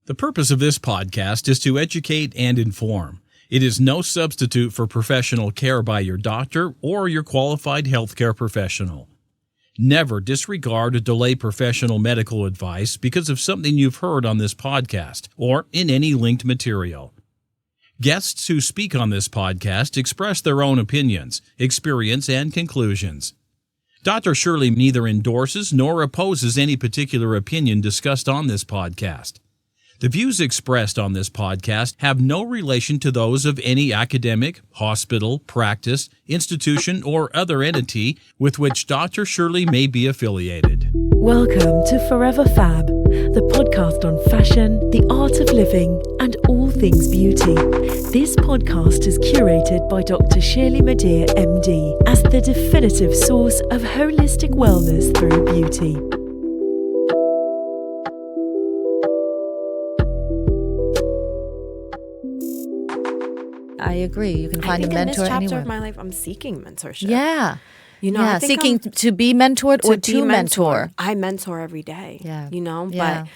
The purpose of this podcast is to educate and inform. It is no substitute for professional care by your doctor or your qualified healthcare professional. Never disregard or delay professional medical advice because of something you've heard on this podcast or in any linked material. Guests who speak on this podcast express their own opinions, experience, and conclusions. Dr. Shirley neither endorses nor opposes any particular opinion discussed on this podcast. The views expressed on this podcast have no relation to those of any academic, hospital, practice, institution, or other entity with which Dr. Shirley may be affiliated. Welcome to Forever Fab, the podcast on fashion, the art of living, and all things beauty. This podcast is curated by Dr. Shirley Madhere, MD, as the definitive source of holistic wellness through beauty. I agree. You can find a mentor anywhere. I think in this chapter of my life, I'm seeking mentorship. Yeah. I think seeking to be mentored or to mentor. I mentor every day. Yeah. But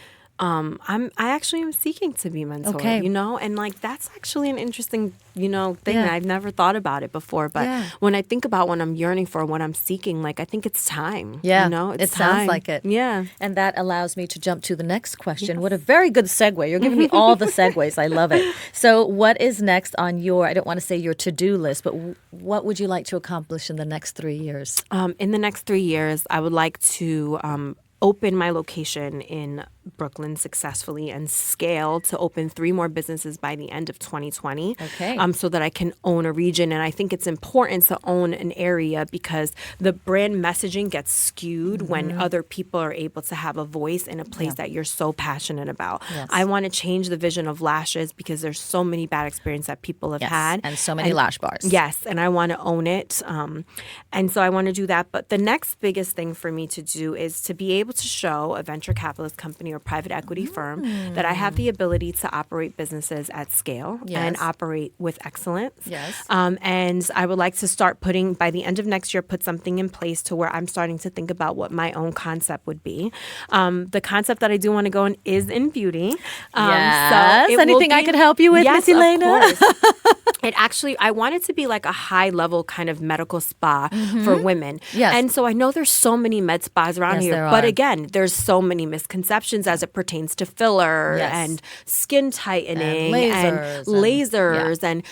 I actually am seeking to be mentored. Okay. And like that's actually an interesting, thing. I've never thought about it before. But when I think about what I'm yearning for, what I'm seeking, like I think it's time. Yeah. It's it sounds time. like it. Yeah. And that allows me to jump to the next question. Yes. What a very good segue. You're giving me all the segues. I love it. So what is next on your, I don't want to say your to-do list, but what would you like to accomplish in the next 3 years? In the next 3 years, I would like to open my location in Brooklyn successfully and scale to open 3 more businesses by the end of 2020. Okay. So that I can own a region. And I think it's important to own an area because the brand messaging gets skewed when other people are able to have a voice in a place that you're so passionate about. Yes. I want to change the vision of lashes because there's so many bad experiences that people have had. And so many lash bars. Yes. And I want to own it. And so I want to do that. But the next biggest thing for me to do is to be able to show a venture capitalist company or private equity firm that I have the ability to operate businesses at scale and operate with excellence. Yes. And I would like to start by the end of next year, put something in place to where I'm starting to think about what my own concept would be. The concept that I do want to go in is in beauty. Yes. So anything I could help you with, Yes, Miss Elaina? of course. I want it to be like a high level kind of medical spa for women. Yes. And so I know there's so many med spas around here. There But are. again, there's so many misconceptions as it pertains to filler and skin tightening and lasers and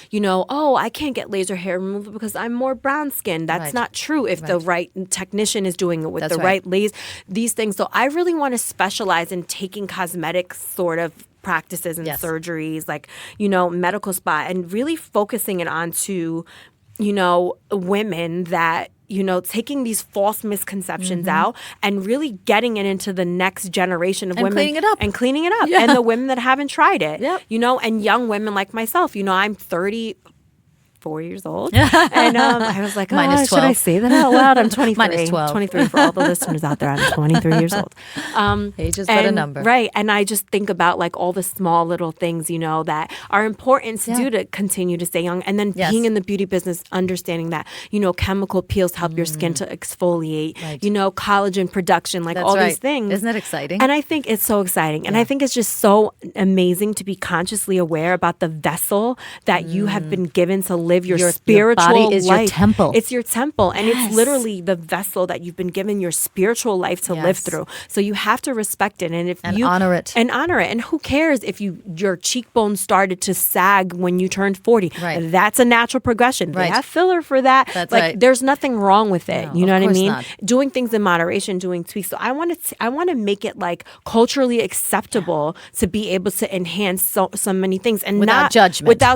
I can't get laser hair removal because I'm more brown skin. That's not true if the right technician is doing it with the right laser, these things. So I really want to specialize in taking cosmetic sort of practices and surgeries like, medical spa and really focusing it onto, women that taking these false misconceptions out and really getting it into the next generation of women. And cleaning it up. Yeah. And the women that haven't tried it. Yep. And young women like myself. I'm 34 years old. And I was like, Minus 12. Should I say that out loud? I'm 23. Minus 12. 23 for all the listeners out there. I'm 23 years old. Age is but a number. Right. And I just think about like all the small little things, that are important to do to continue to stay young. And then being in the beauty business, understanding that, chemical peels help your skin to exfoliate, collagen production, like all these things. Isn't that exciting? And I think it's so exciting. And I think it's just so amazing to be consciously aware about the vessel that you have been given to live your spiritual body is life. your temple. It's your temple. And it's literally the vessel that you've been given your spiritual life to live through. So you have to respect it. And honor it. And honor it. And who cares if your cheekbones started to sag when you turned 40? Right. That's a natural progression. They have filler for that. That's like there's nothing wrong with it. No, you know of what I course mean? not. Doing things in moderation, doing tweaks. So I want to make it like culturally acceptable to be able to enhance so many things and Without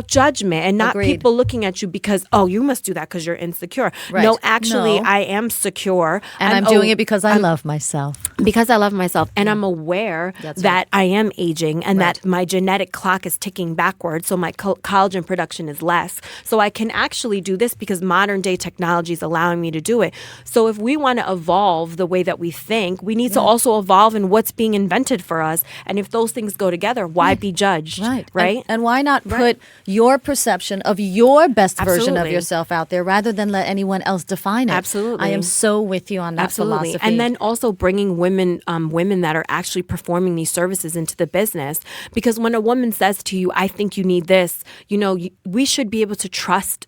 judgment. And not Agreed. people looking at you because you must do that because you're insecure. Right. No, actually, No. I am secure. And I'm doing it because I love myself. Because I love myself. And I'm aware that I am aging and that my genetic clock is ticking backwards. So my collagen production is less. So I can actually do this because modern day technology is allowing me to do it. So if we want to evolve the way that we think, we need to also evolve in what's being invented for us. And if those things go together, why be judged? Right. Right. And why not put your perception of your best version of Absolutely. yourself out there rather than let anyone else define it. Absolutely. I am so with you on that philosophy. And then also bringing women that are actually performing these services into the business. Because when a woman says to you, I think you need this, we should be able to trust,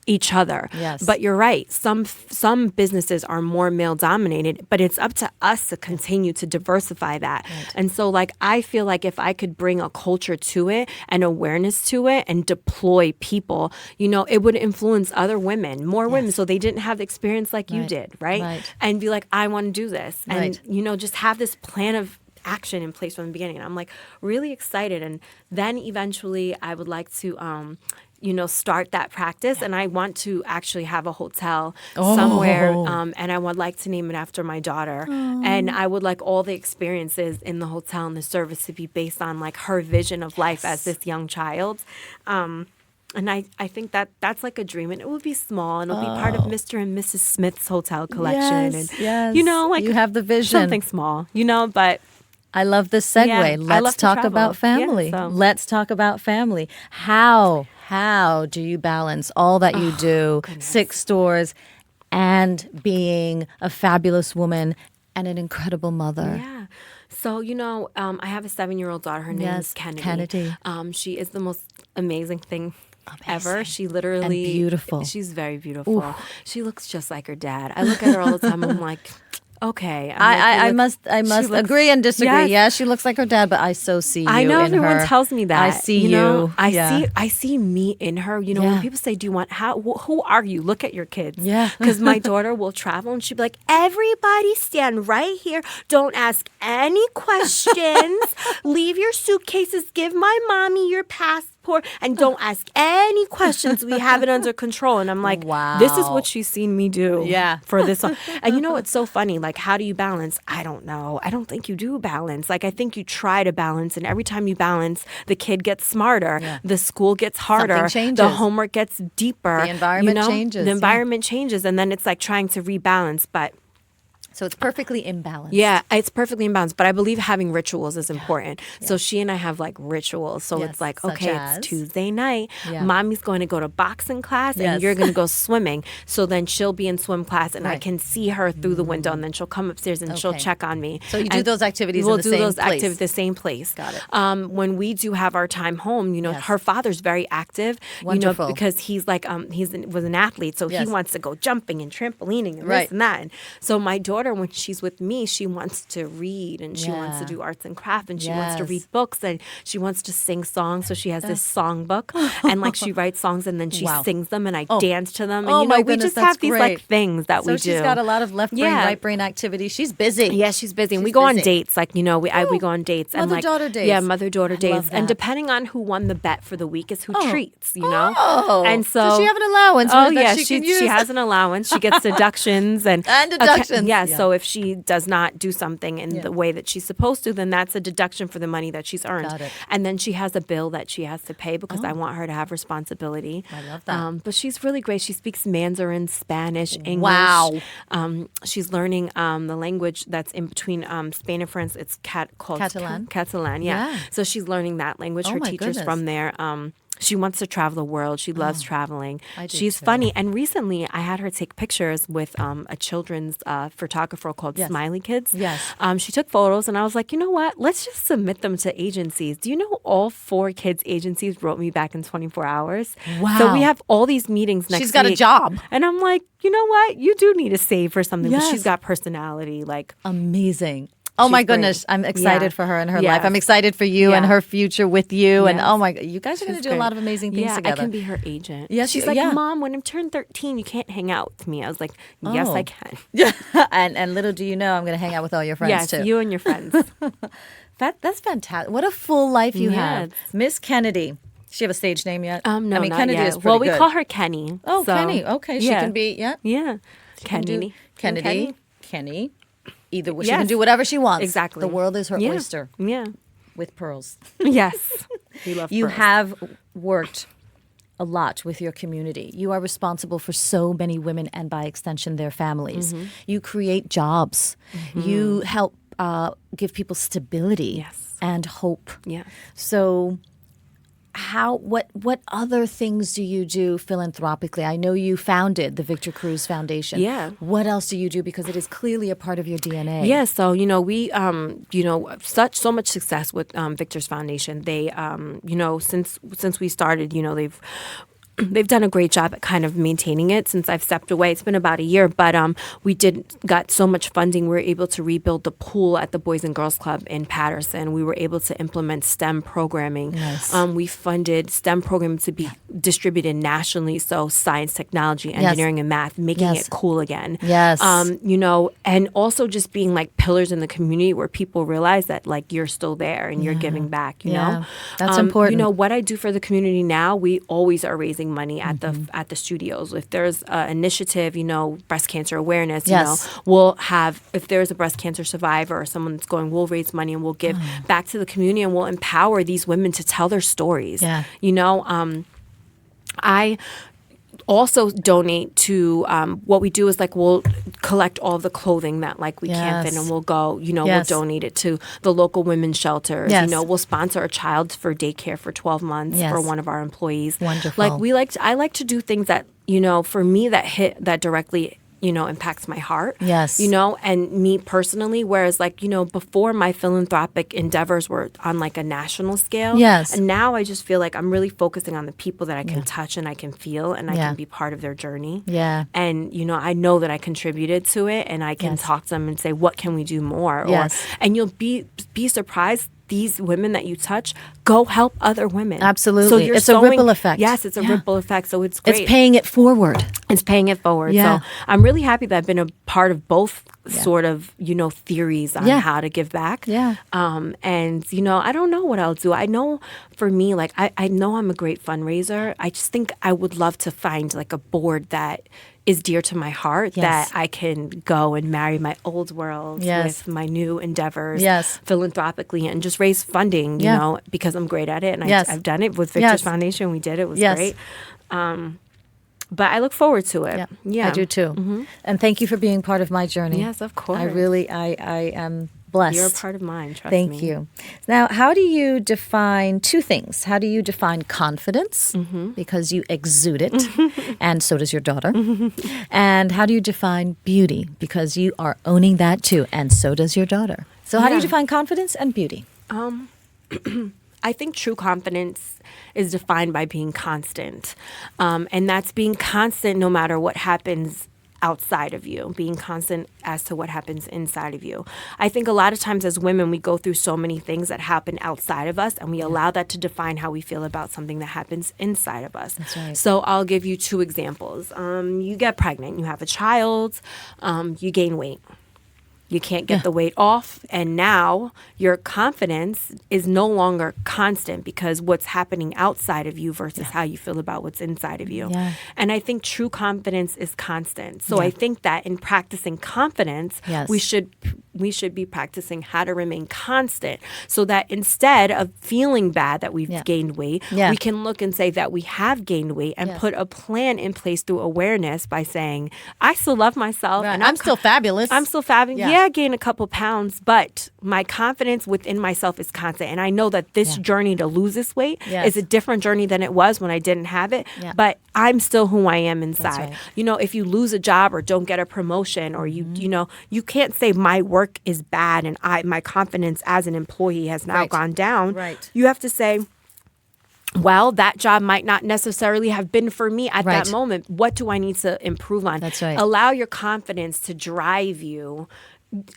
each other. Yes. But you're right. Some businesses are more male dominated, but it's up to us to continue to diversify that. Right. And so I feel like if I could bring a culture to it and awareness to it and deploy people, it would influence other women, more women, so they didn't have the experience like you did, right? And be like, I want to do this. And, just have this plan of action in place from the beginning. And I'm really excited. And then eventually I would like to start that practice. And I want to actually have a hotel somewhere. And I would like to name it after my daughter. And I would like all the experiences in the hotel and the service to be based on her vision of life as this young child. And I think that's a dream. And it will be small. And it'll be part of Mr. and Mrs. Smith's hotel collection. Yes. And, you have the vision. Something small, but... I love this segue. Yeah, Let's talk about family. Yeah, so. Let's talk about family. How do you balance all that you do, 6 stores, and being a fabulous woman and an incredible mother? Yeah. So, I have a 7-year-old daughter. Her name is Kennedy. She is the most amazing thing ever. She literally... And beautiful. She's very beautiful. Ooh. She looks just like her dad. I look at her all the time. I'm like... Okay. I must agree and disagree. Yes. She looks like her dad, but I so see you. I know in everyone her. tells me that. I see you. I see me in her. When people say, "Do you want who are you? Look at your kids." Yeah. Because my daughter will travel and she'll be like, "Everybody stand right here. Don't ask any questions. Leave your suitcases. Give my mommy your passport. And don't ask any questions. We have it under control." And I'm like, wow. This is what she's seen me do for this song. And it's so funny. How do you balance? I don't know. I don't think you do balance. I think you try to balance. And every time you balance, the kid gets smarter. Yeah. The school gets harder. Something changes. The homework gets deeper. The environment changes. The environment changes. And then it's trying to rebalance. But so it's perfectly imbalanced. Yeah, it's perfectly imbalanced. But I believe having rituals is important. Yeah. So she and I have rituals. So it's okay, it's Tuesday night. Yeah. Mommy's going to go to boxing class and you're going to go swimming. So then she'll be in swim class and I can see her through the window and then she'll come upstairs and she'll check on me. So you do those activities we'll in the same place. We'll do those activities the same place. Got it. When we do have our time home, her father's very active. Wonderful. Because he's was an athlete. So he wants to go jumping and trampolining and this and that. And so my daughter, when she's with me, she wants to read and she wants to do arts and craft and she wants to read books and she wants to sing songs. So she has this song book and she writes songs and then she sings them and I dance to them. And my we goodness, just have these things that we do. So she's got a lot of left brain, right brain activity. She's busy. Yeah, she's busy. And we go on dates. We go on dates. Mother-daughter dates. Yeah, mother-daughter dates. And depending on who won the bet for the week is who treats, And so does she have an allowance? She has an allowance. She gets deductions and deductions. So if she does not do something in the way that she's supposed to, then that's a deduction for the money that she's earned. Got it. And then she has a bill that she has to pay because I want her to have responsibility. I love that. But she's really great. She speaks Mandarin, Spanish, English. Wow. She's learning the language that's in between Spain and France. It's called Catalan. Catalan, yeah. So she's learning that language. Her teacher's from there. She wants to travel the world. She loves traveling. She's funny. And recently, I had her take pictures with a children's photographer called Smiley Kids. Yes. She took photos, and I was like, you know what? Let's just submit them to agencies. Do you know all 4 kids' agencies wrote me back in 24 hours? Wow. So we have all these meetings next week. She's got a job. And I'm like, you know what? You do need to save for something. But she's got personality. Amazing. Oh my goodness. Great. I'm excited for her and her life. I'm excited for you and her future with you. And oh my God, you guys are going to do a lot of amazing things together. I can be her agent. Yes, she's like, Mom, when I'm turned 13, you can't hang out with me. I was like, yes, I can. Yeah. and little do you know, I'm going to hang out with all your friends too. Yes, you and your friends. That's fantastic. What a full life you have. Miss Kennedy. Does she have a stage name yet? No, not Kennedy yet. is pretty Well, we good. call her Kenny. Oh, Kenny. Okay, she can be, Yeah. Kennedy. Kenny. Either way, she Yes. can do whatever she wants. Exactly. The world is her oyster. Yeah. With pearls. Yes. We love You pearls. have worked a lot with your community. You are responsible for so many women and by extension their families. Mm-hmm. You create jobs. You help give people stability Yes. and hope. Yeah. So what other things do you do philanthropically? I know you founded the Victor Cruz Foundation. Yeah. What else do you do? Because it is clearly a part of your DNA. Yeah. So, we, so much success with Victor's Foundation. They, since we started, they've done a great job at kind of maintaining it since I've stepped away. It's been about a year, but we got so much funding. We were able to rebuild the pool at the Boys and Girls Club in Patterson. We were able to implement STEM programming. Nice. We funded STEM programming to be distributed nationally, so science, technology, engineering, and math, making it cool again. Yes. And also just being like pillars in the community where people realize that like you're still there and you're giving back. You know, that's important. What I do for the community now, we always are raising money at the studios. If there's an initiative, breast cancer awareness, we'll have, if there's a breast cancer survivor or someone that's going, we'll raise money and we'll give back to the community and we'll empower these women to tell their stories. Yeah. I also donate to what we do is like we'll collect all the clothing that like we can't fit and we'll go, we'll donate it to the local women's shelters. Yes. We'll sponsor a child for daycare for 12 months for one of our employees. Wonderful. I like to do things that, for me that directly impacts my heart. Yes. And me personally, whereas like, before my philanthropic endeavors were on like a national scale. Yes. And now I just feel like I'm really focusing on the people that I can touch and I can feel and I can be part of their journey. Yeah. And, I know that I contributed to it and I can talk to them and say, what can we do more? Yes. And you'll be surprised. These women that you touch, go help other women. Absolutely. So It's a ripple effect. Yes, it's a ripple effect. So it's great. It's paying it forward. It's paying it forward. Yeah. So I'm really happy that I've been a part of both sort of, theories on how to give back. Yeah. And, I don't know what I'll do. I know for me, like, I know I'm a great fundraiser. I just think I would love to find like a board that is dear to my heart that I can go and marry my old world with my new endeavors philanthropically and just raise funding, because I'm great at it. And I've done it with Victor's Foundation. We did it. It was great. But I look forward to it. Yeah, I do too. Mm-hmm. And thank you for being part of my journey. Yes, of course. I am blessed. You're a part of mine, trust me. Thank you. Now, how do you define two things? How do you define confidence? Because you exude it, and so does your daughter. And how do you define beauty? Because you are owning that too, and so does your daughter. So how do you define confidence and beauty? I think true confidence is defined by being constant. And that's being constant no matter what happens outside of you, being constant as to what happens inside of you. I think a lot of times as women, we go through so many things that happen outside of us and we allow that to define how we feel about something that happens inside of us. That's right. So I'll give you two examples. You get pregnant, you have a child, you gain weight. You can't get the weight off, and now your confidence is no longer constant because what's happening outside of you versus how you feel about what's inside of you. Yeah. And I think true confidence is constant. So I think that in practicing confidence, we should be practicing how to remain constant so that instead of feeling bad that we've gained weight, we can look and say that we have gained weight and put a plan in place through awareness by saying, I still love myself. And I'm still fabulous. I'm still fabulous. I gained a couple pounds, but my confidence within myself is constant. And I know that this journey to lose this weight is a different journey than it was when I didn't have it. But I'm still who I am inside. Right. If you lose a job or don't get a promotion or you can't say my work is bad and my confidence as an employee has now gone down. Right. You have to say, well, that job might not necessarily have been for me at that moment. What do I need to improve on? That's right. Allow your confidence to drive you.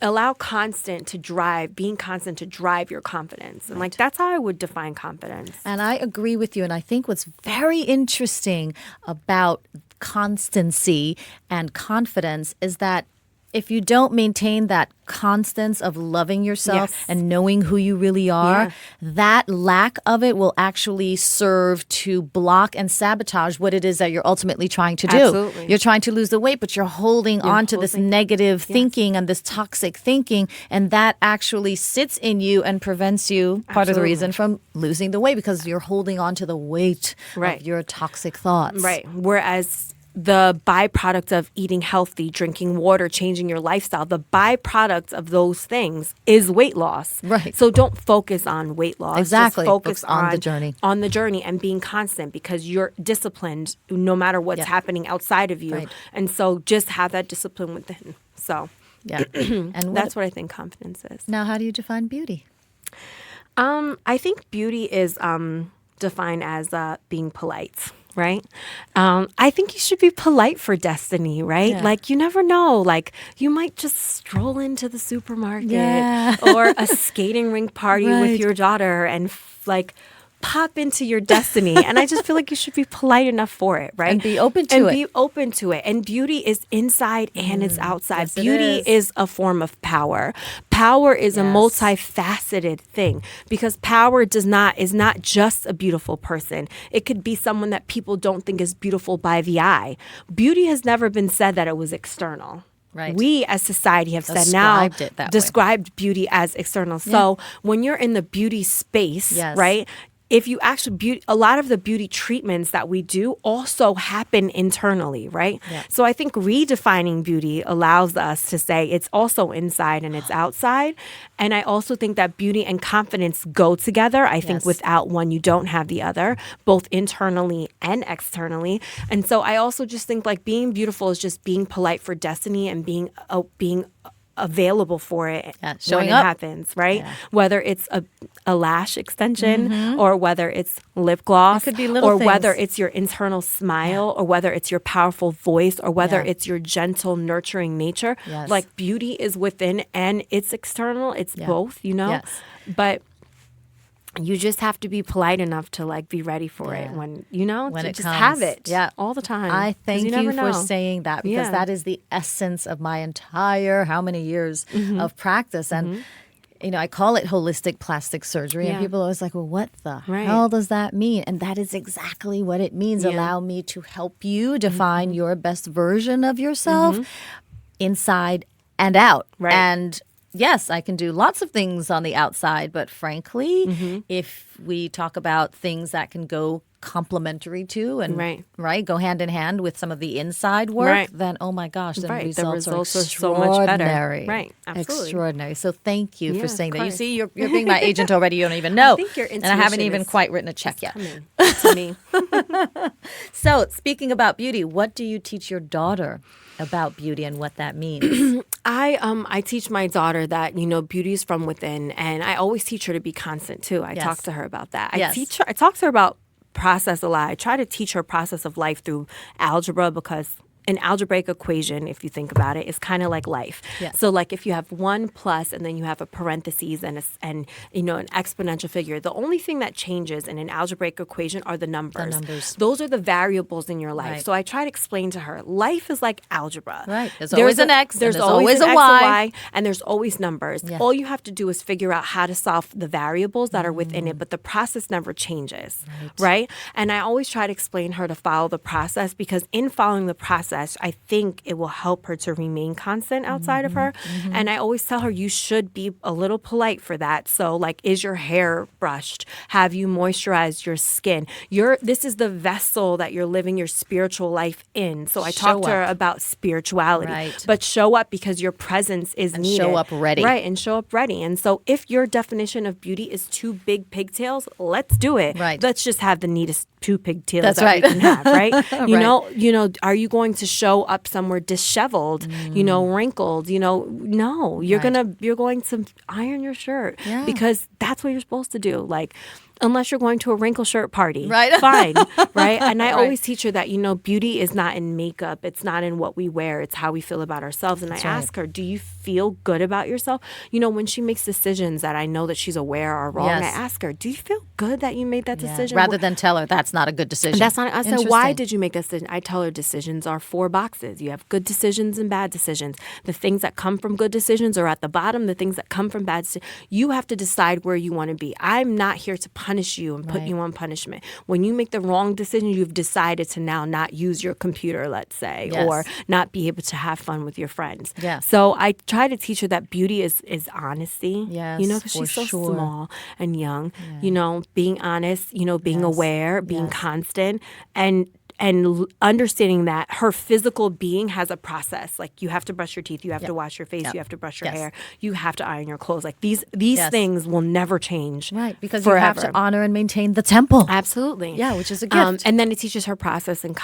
Allow being constant to drive your confidence. And that's how I would define confidence. And I agree with you. And I think what's very interesting about constancy and confidence is that if you don't maintain that constance of loving yourself and knowing who you really are, that lack of it will actually serve to block and sabotage what it is that you're ultimately trying to do. Absolutely. You're trying to lose the weight, but you're holding on to this negative thinking and this toxic thinking, and that actually sits in you and prevents you, part of the reason, from losing the weight because you're holding on to the weight of your toxic thoughts. Right. Whereas the byproduct of eating healthy, drinking water, changing your lifestyle, the byproduct of those things is weight loss. Right. So don't focus on weight loss. Exactly. Just focus on the journey. On the journey and being constant, because you're disciplined no matter what's happening outside of you. Right. And so just have that discipline within. So Yeah. And that's what I think confidence is. Now, how do you define beauty? I think beauty is defined as being polite. Right? I think you should be polite for destiny, right? Yeah. Like, you never know. Like, you might just stroll into the supermarket Yeah. or a skating rink party Right. with your daughter and like pop into your destiny. And I just feel like you should be polite enough for it, right? And be open to and it. be open to it. And beauty is inside and it's outside. yes, it Beauty is a form of power. Power is a Yes. multifaceted thing, because power is not just a beautiful person. It could be someone that people don't think is beautiful by the eye. Beauty has never been said that it was external. Right. We as society have said now Described it that way. described beauty as external. So when you're in the beauty space, Yes. right? If you actually a lot of the beauty treatments that we do also happen internally, right? Yeah. So I think redefining beauty allows us to say it's also inside and it's outside. And I also think that beauty and confidence go together. I think Yes. without one, you don't have the other, both internally and externally. And so I also just think like being beautiful is just being polite for destiny and being available for it showing when it up. happens, right? Whether it's a lash extension or whether it's lip gloss, It could be little or whether things. it's your internal smile or whether it's your powerful voice or whether Yeah. it's your gentle, nurturing nature. Yes. Like beauty is within and it's external. It's both, you know? Yes. But you just have to be polite enough to like be ready for it Yeah. when When to it just comes. have it Yeah. all the time. 'Cause I thank you, never for know. saying that, because Yeah. that is the essence of my entire how many years Mm-hmm. of practice. And you know, I call it holistic plastic surgery, and Yeah. people are always like, well, what the Right. hell does that mean? And that is exactly what it means. Yeah. Mm-hmm. Allow me to help you define your best version of yourself inside and out. Right. And yes, I can do lots of things on the outside, but frankly, Mm-hmm. if we talk about things that can go complementary to and Right. go hand in hand with some of the inside work, Right. then oh my gosh, then Right. The results, results are are so much better. extraordinary. Right. Absolutely. Extraordinary. So thank you Yeah, for of saying that. You course. see, you're being my agent already. You don't even know. I think your and I haven't intuition even is- quite written a check yet. Coming to me. So speaking about beauty, what do you teach your daughter about beauty and what that means? I teach my daughter that, you know, beauty is from within, and I always teach her to be constant too. I Yes. talk to her about that. Yes. I talk to her about process a lot. I try to teach her process of life through algebra, because an algebraic equation, if you think about it, is kind of like life. Yes. So like if you have 1 plus and then you have a parentheses and you know, an exponential figure, the only thing that changes in an algebraic equation are the numbers. numbers. Those are the variables in your life. Right. So I try to explain to her, life is like algebra. Right. There's always an X and There's there's always always a an X Y. and Y, and there's always numbers. Yeah. All you have to do is figure out how to solve the variables that are within it, but the process never changes, right? And I always try to explain her to follow the process, because in following the process, I think it will help her to remain constant outside of her. And I always tell her, you should be a little polite for that. So like, is your hair brushed? Have you moisturized your skin? This is the vessel that you're living your spiritual life in. So I talk to her about spirituality, Right. but show up because your presence is And needed. show up ready. Right, and show up ready. And so if your definition of beauty is 2 big pigtails, let's do it. Right. Let's just have the neatest 2 pigtails That's that right. we can have, right? You Right. know, are you going to show up somewhere disheveled, you know, wrinkled, you know? No, you're going to iron your shirt, Yeah. because that's what you're supposed to do. Like, unless you're going to a wrinkle shirt party. Right. Fine. Right. And I Right. always teach her that, you know, beauty is not in makeup. It's not in what we wear. It's how we feel about ourselves. And I ask her, do you feel good about yourself? You know, when she makes decisions that I know that she's aware are wrong, Yes. I ask her, do you feel good that you made that Yeah. decision? Rather than tell her that's not a good decision. That's not. I said, why Interesting. did you make that decision? I tell her decisions are 4 boxes. You have good decisions and bad decisions. The things that come from good decisions are at the bottom. The things that come from bad decisions, you have to decide where you want to be. I'm not here to punish you and put you on punishment. When you make the wrong decision, you've decided to now not use your computer, let's say, Yes. or not be able to have fun with your friends. Yes. So I try to teach her that beauty is honesty. Yes, You know, because for she's so sure. small and young. You know, being honest. You know, being Yes. aware, being Yes. constant, and understanding that her physical being has a process. Like you have to brush your teeth, you have to wash your face, you have to brush your hair, you have to iron your clothes. Like these things will never change. Right, because forever. you have to honor and maintain the temple. Absolutely. Yeah, which is a gift. And then it teaches her process and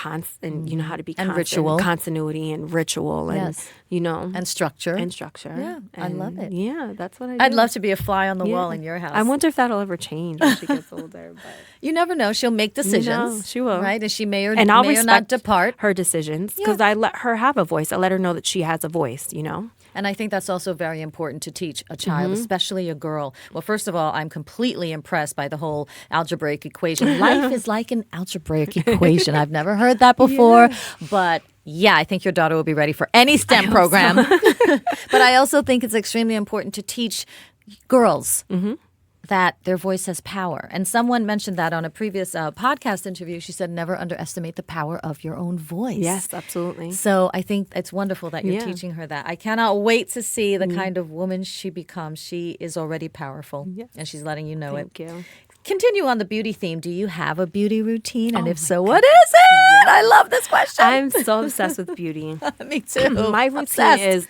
you know how to be and constant, ritual, continuity and ritual, and you know, and structure. Yeah, I love it. Yeah, that's what I do. I'd love to be a fly on the wall in your house. I wonder if that'll ever change when she gets older. But you never know. She'll make decisions. She will. Right? And she may or, I'll may or not depart her decisions because I let her have a voice. I let her know that she has a voice, you know? And I think that's also very important to teach a child, especially a girl. Well, first of all, I'm completely impressed by the whole algebraic equation. Life is like an algebraic equation. I've never heard that before, but yeah, I think your daughter will be ready for any STEM program. But I also think it's extremely important to teach girls that their voice has power. And someone mentioned that on a previous podcast interview. She said, never underestimate the power of your own voice. Yes, absolutely. So I think it's wonderful that you're teaching her that. I cannot wait to see the kind of woman she becomes. She is already powerful, and she's letting you know Thank you. Continue on the beauty theme. Do you have a beauty routine? And if so, what is it? Yes. I love this question. I'm so obsessed with beauty. Me too. My routine is,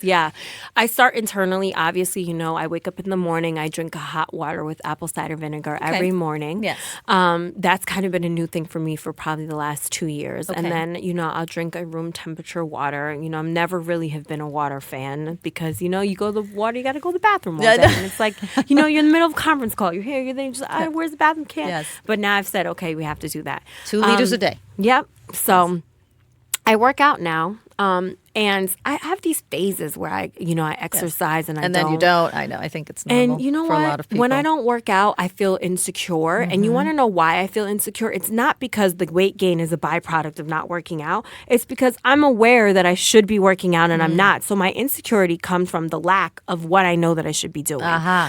I start internally. Obviously, you know, I wake up in the morning. I drink hot water with apple cider vinegar every morning. Yes. That's kind of been a new thing for me for probably the last 2 years. Okay. And then, you know, I'll drink a room temperature water. You know, I'm never really have been a water fan because, you know, you go to the water, you got to go to the bathroom all day. And it's like, you know, you're in the middle of a conference call. You're here, you're there, just, where's the bathroom? Can't. Yes. But now I've said, okay, we have to do that. 2 liters a day. Yep. So I work out now. And I have these phases where I exercise and I don't. And then you don't. I know. I think it's normal and you know for what? a lot of people. When I don't work out, I feel insecure. And you want to know why I feel insecure? It's not because the weight gain is a byproduct of not working out. It's because I'm aware that I should be working out and I'm not. So my insecurity comes from the lack of what I know that I should be doing.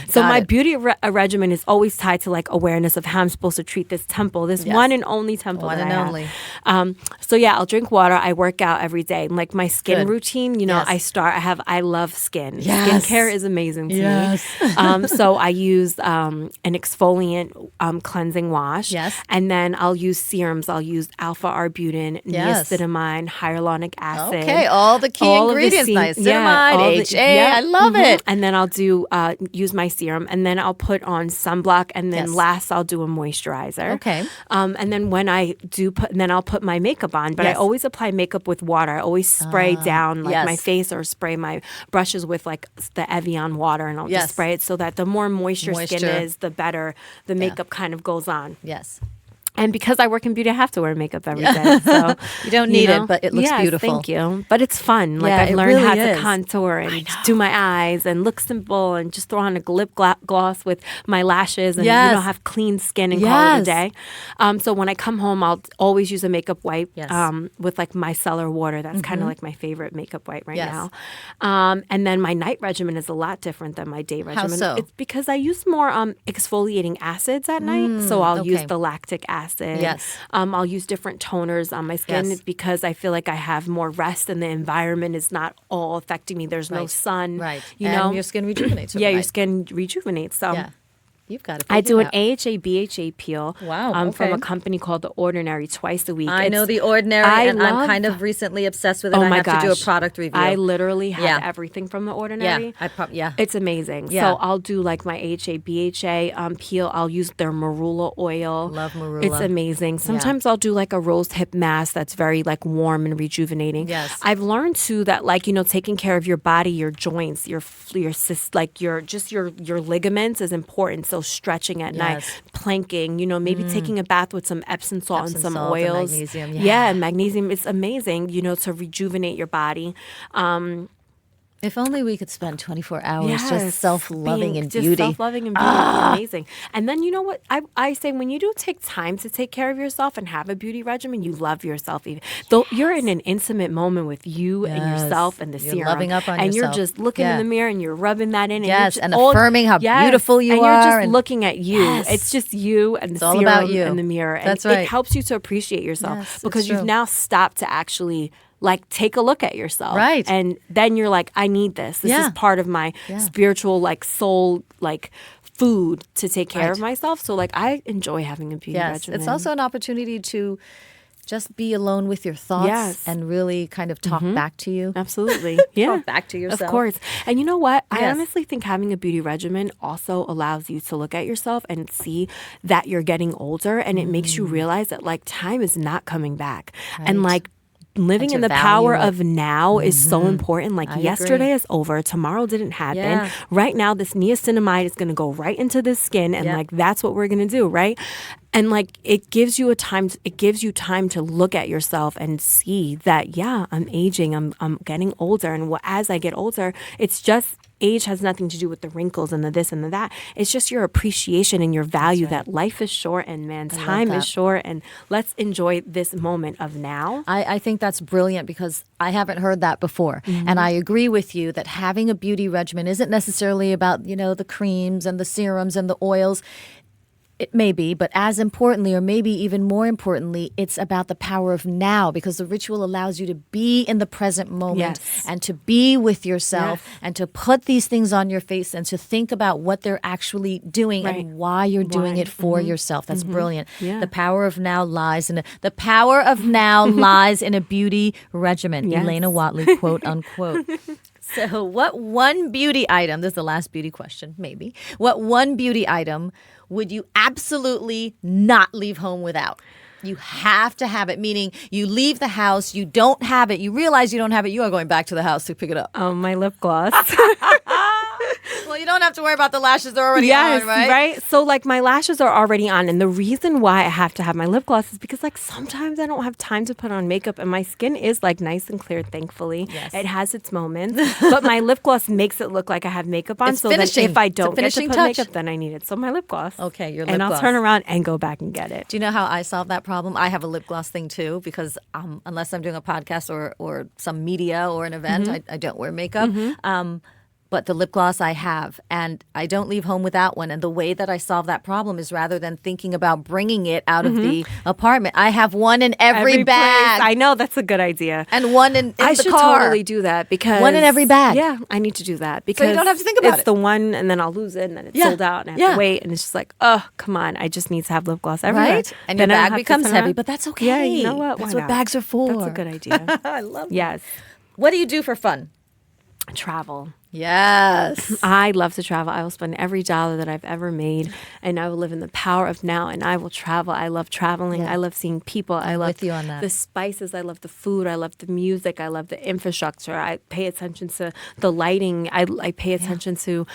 So my beauty regimen is always tied to like awareness of how I'm supposed to treat this temple, this one and only temple. One that and I only. have. So yeah, I'll drink water. I work out every day. Like my skin routine, you know, I love skin. Yes. Skincare is amazing to me. So I use an exfoliant cleansing wash. Yes. And then I'll use serums. I'll use alpha-arbutin, niacinamide, hyaluronic acid. Okay, all the key ingredients. Niacinamide, HA. I love it. And then I'll do use my serum, and then I'll put on sunblock, and then last I'll do a moisturizer. Okay. And then when I do then I'll put my makeup on. But I always apply makeup with water. I always spray down like my face or spray my brushes with like the Evian water, and I'll just spray it so that the more moisture skin is, the better the makeup kind of goes on. Yes. And because I work in beauty, I have to wear makeup every day. So you don't need it, but it looks beautiful. Thank you. But it's fun. Like I've learned how to contour and do my eyes and look simple and just throw on a lip gloss with my lashes and have clean skin and call it a day. So when I come home, I'll always use a makeup wipe with like micellar water. That's kind of like my favorite makeup wipe right now. And then my night regimen is a lot different than my day regimen. How so? It's because I use more exfoliating acids at night. So I'll use the lactic acid. Yes. I'll use different toners on my skin because I feel like I have more rest and the environment is not all affecting me. There's no sun. Right. You know? Your skin rejuvenates. Your skin rejuvenates. So you've got it. I do an AHA BHA peel from a company called The Ordinary twice a week. I know The Ordinary, and I'm kind of recently obsessed with it. I have to do a product review. I literally have everything from The Ordinary. It's amazing. Yeah. So I'll do like my AHA BHA peel. I'll use their marula oil. Love marula. It's amazing. Sometimes I'll do like a rose hip mask that's very like warm and rejuvenating. Yes. I've learned too that like, you know, taking care of your body, your joints, your ligaments is important. So stretching at night, planking, you know, maybe taking a bath with some Epsom salt and some oils. And magnesium. And magnesium is amazing, you know, to rejuvenate your body. If only we could spend 24 hours just self-loving and beauty. Just self-loving and beauty is amazing. And then you know what? I say when you do take time to take care of yourself and have a beauty regimen, you love yourself. Even though you're in an intimate moment with you and yourself and the serum. You're loving up on and yourself. you're just looking in the mirror and you're rubbing that in. And affirming how beautiful you are. And you're just looking at you. It's just you and the serum all about you. and the mirror. And That's right. It helps you to appreciate yourself because you've now stopped to actually like take a look at yourself. Right. And then you're like, I need this. This is part of my spiritual like soul like food to take care of myself. So like I enjoy having a beauty regimen. It's also an opportunity to just be alone with your thoughts and really kind of talk back to you. Absolutely. Yeah. Talk back to yourself. Of course. And you know what? Yes. I honestly think having a beauty regimen also allows you to look at yourself and see that you're getting older, and it makes you realize that like time is not coming back. And like living in the power of now is so important. Like yesterday is over. Tomorrow didn't happen. Yeah. Right now, this niacinamide is going to go right into the skin. And like, that's what we're going to do. Right. And like, it gives you time to look at yourself and see that, yeah, I'm aging. I'm getting older. And as I get older, it's just, age has nothing to do with the wrinkles and the this and the that. It's just your appreciation and your value that life is short and time is short, and let's enjoy this moment of now. I think that's brilliant because I haven't heard that before. And I agree with you that having a beauty regimen isn't necessarily about, the creams and the serums and the oils. It may be, but as importantly, or maybe even more importantly, it's about the power of now, because the ritual allows you to be in the present moment and to be with yourself and to put these things on your face and to think about what they're actually doing and why you're doing it for yourself. That's brilliant. Yeah. The power of now lies in a beauty regimen. Yes. Elaina Watley, quote unquote. So what one beauty item, this is the last beauty question, maybe. What one beauty item would you absolutely not leave home without? You have to have it, meaning you leave the house, you don't have it, you realize you don't have it, you are going back to the house to pick it up. My lip gloss. Well, you don't have to worry about the lashes. They're already on, right? Right? So, like, my lashes are already on. And the reason why I have to have my lip gloss is because, like, sometimes I don't have time to put on makeup. And my skin is, like, nice and clear, thankfully. Yes. It has its moments. But my lip gloss makes it look like I have makeup on. It's so finishing. Then if I don't get to put touch. makeup, then I need it. So my lip gloss. Okay, your lip gloss. And gloss. I'll turn around and go back and get it. Do you know how I solve that problem? I have a lip gloss thing, too, because unless I'm doing a podcast or some media or an event, I don't wear makeup. But the lip gloss I have, and I don't leave home without one. And the way that I solve that problem is rather than thinking about bringing it out of the apartment, I have one in every bag. Place. I know, that's a good idea. And one in the car. I should totally do that because... One in every bag. Yeah, I need to do that because... So you don't have to think about it. It's the one, and then I'll lose it, and then it's sold out, and I have to wait. And it's just like, oh, come on. I just need to have lip gloss everywhere. Right? And your bag becomes heavy, but that's okay. Yeah, you know what? That's what bags are for. That's a good idea. I love that. Yes. What do you do for fun? Travel. Yes. I love to travel. I will spend every dollar that I've ever made, and I will live in the power of now, and I will travel. I love traveling. Yeah. I love seeing people. I love with you on that. The spices. I love the food. I love the music. I love the infrastructure. I pay attention to the lighting. I pay attention to,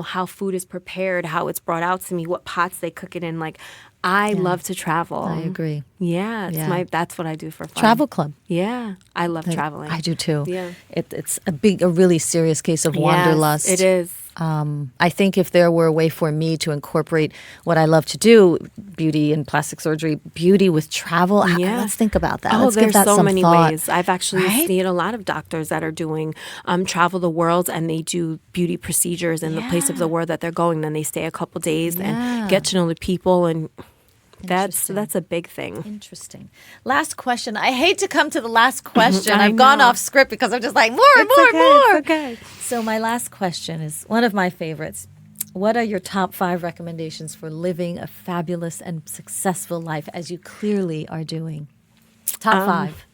how food is prepared, how it's brought out to me, what pots they cook it in. Like, I love to travel. I agree. Yeah, that's what I do for fun. Travel club. Yeah, I love traveling. I do too. Yeah, it's a really serious case of wanderlust. It is. I think if there were a way for me to incorporate what I love to do, beauty and plastic surgery, beauty with travel, let's think about that. Let's give that so some many thought. ways. I've actually seen a lot of doctors that are doing travel the world, and they do beauty procedures in the place of the world that they're going. Then they stay a couple days and get to know the people, and that's a big thing. Interesting. Last question. I hate to come to the last question. I've gone off script because I'm just like, more. It's okay. So my last question is one of my favorites. What are your top 5 recommendations for living a fabulous and successful life, as you clearly are doing? Top 5.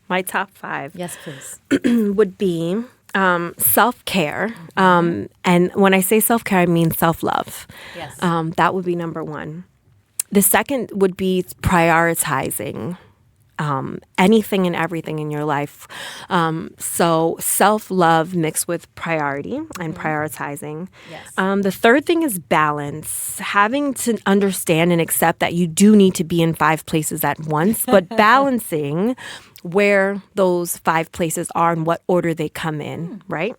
My top 5. Yes, please. Would be self-care. And when I say self-care, I mean self-love. Yes. That would be number 1. The second would be prioritizing anything and everything in your life. So self-love mixed with priority and prioritizing. Yes. The third thing is balance. Having to understand and accept that you do need to be in 5 places at once, but balancing where those 5 places are and what order they come in, right?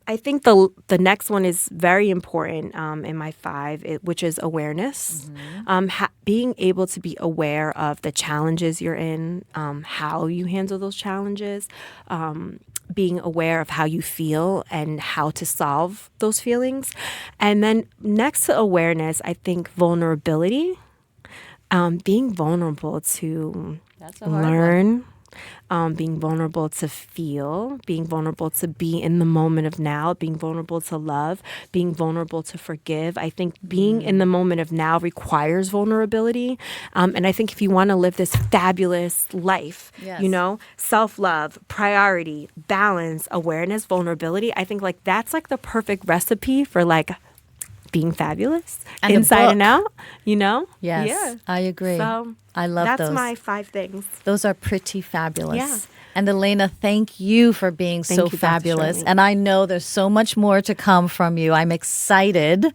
I think the next one is very important in my 5, which is awareness. Being able to be aware of the challenges you're in, how you handle those challenges, being aware of how you feel and how to solve those feelings. And then next to awareness, I think vulnerability, being vulnerable to learn, being vulnerable to feel, being vulnerable to be in the moment of now, being vulnerable to love, being vulnerable to forgive. I think being in the moment of now requires vulnerability. And I think if you want to live this fabulous life, Yes. you know, self-love, priority, balance, awareness, vulnerability, I think like that's like the perfect recipe for like being fabulous And inside and book. out, you know? Yes, Yeah. I agree. So I love that's those. my 5 things. Those are pretty fabulous. Yeah. And Elaina, thank you for being so you, Dr. fabulous. Shirley. And I know there's so much more to come from you. I'm excited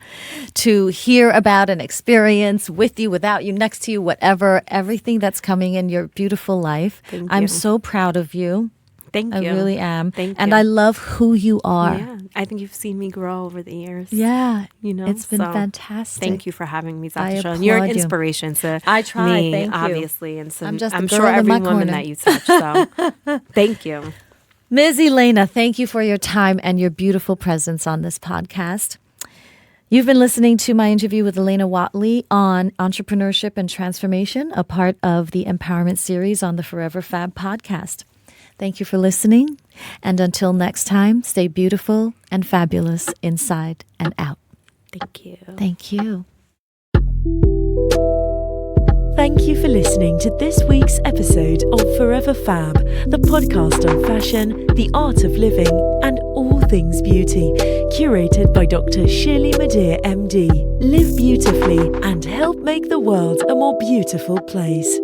to hear about an experience with you, without you, next to you, whatever, everything that's coming in your beautiful life. Thank I'm you. so proud of you. Thank I you. really am. Thank and you. I love who you are. Yeah, I think you've seen me grow over the years. Yeah. You know, It's been so fantastic. Thank you for having me, I Dr. Shirley. You're an applaud you. inspiration to I try, me, thank you. obviously, and so I'm just a I'm girl sure in every my woman corner. that you touch. So, thank you. Ms. Elaina, thank you for your time and your beautiful presence on this podcast. You've been listening to my interview with Elaina Watley on entrepreneurship and transformation, a part of the empowerment series on the Forever Fab podcast. Thank you for listening. And until next time, stay beautiful and fabulous inside and out. Thank you. Thank you. Thank you for listening to this week's episode of Forever Fab, the podcast on fashion, the art of living, and all things beauty, curated by Dr. Shirley Madhere, MD. Live beautifully and help make the world a more beautiful place.